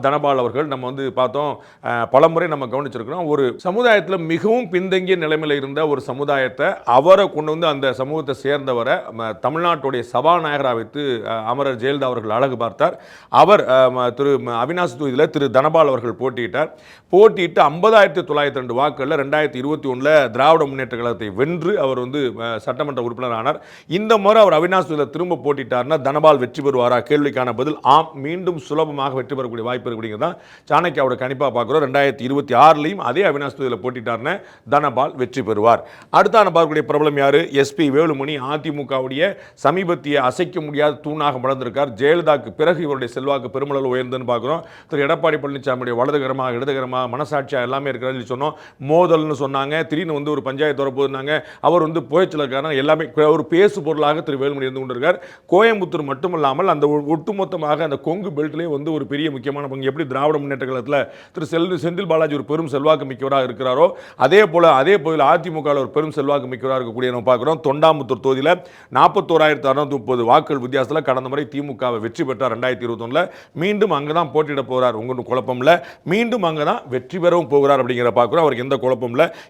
தனபால் அவர்கள் நம்ம பார்த்தோம், பலமுறை நம்ம கவனிச்சிருக்கிறோம். ஒரு சமுதாயத்தில் மிகவும் பின்தங்கிய நிலைமையில் இருந்த ஒரு சமுதாயத்தை அவரை கொண்டு வந்து அந்த சமூகத்தை சேர்ந்தவரை தமிழ்நாட்டுடைய சபாநாயகராக வைத்து அமரர் ஜெயலலிதா அவர்கள் அழகு பார்த்தார். அவர் திரு அவினாசி தொகுதியில் திரு தனபால் அவர்கள் போட்டியிட்டார். போட்டியிட்டு 50,902 வாக்குகளில் 2021 திராவிட முன்னேற்ற கழகத்தை வென்று அவர் சட்டமன்ற உறுப்பினர் ஆனார். இந்த முறை அவர் அவினாசி தொகுதியில் திரும்ப போட்டிட்டார்னா தனபால் வெற்றி பெறுவாரா? கேள்விக்கான பதில் ஆம், மீண்டும் சுலபமாக வெற்றி பெறக்கூடிய வாய்ப்பு இருக்குங்கிறதா சாணக்கியாவோட கணிப்பா பார்க்கிறோம். 2026 அதே அவினாசி தொகுதியில் போட்டிட்டார்னா தனபால் வெற்றி பெறுவார். அடுத்த பார்க்கக்கூடிய பிரபலம் யாரு? எஸ்பி வேலுமணி. அதிமுகவுடைய சமீபத்திய அசைக்க முடியாத தூணாக வளர்ந்திருக்கார். ஜெயலலிதாவுக்கு பிறகு இவருடைய செல்வாக்கு பெருமளவு உயர்ந்துன்னு பார்க்கிறோம். திரு எடப்பாடி பழனிசாமியுடைய வலதுகரமா இடதுகரமா மனசாட்சியா எல்லாமே இருக்கிறான்னு சொன்னோம். மோதல்னு சொன்னாங்க. திடீர்னு ஒரு பஞ்சாயத்து வரப்போதுனாங்க. அவர் புயற்சிலக்காரன் எல்லாமே ஒரு பேசு பொருளாக திரு வேலுமணி இருந்து கொண்டிருக்கார். கோயம்புத்தூர் மட்டுமல்லாமல் அந்த ஒட்டுமொத்தமாக அந்த கொங்கு பெல்ட்லேயே ஒரு பெரிய முக்கியமான பங்கு. எப்படி திராவிட முன்னேற்ற கழகத்தில் திரு செந்தில் பாலாஜி ஒரு பெரும் செல்வாக்கு மிக்கவராக இருக்கிறாரோ அதே போல அதிமுக ஒரு பெரும் செல்வாக்கு மிக்கவராக இருக்கக்கூடிய நம்ம பார்க்கிறோம். தொண்டாமுத்தூர் தொகுதியில் 41,630 வாக்குகள் வித்தியாசத்தில் கடந்த முறை திமுகவை வெற்றி பெற்றார். 2021 மீண்டும் அங்கதான் போட்டியிட போகிறார். உங்களுக்கு குழப்பம் இல்லை, மீண்டும் அங்கதான் வெற்றி பெறவும் போகிறார் அப்படிங்கிற பார்க்கிறோம். அவருக்கு எந்த குழப்பம் இல்லை.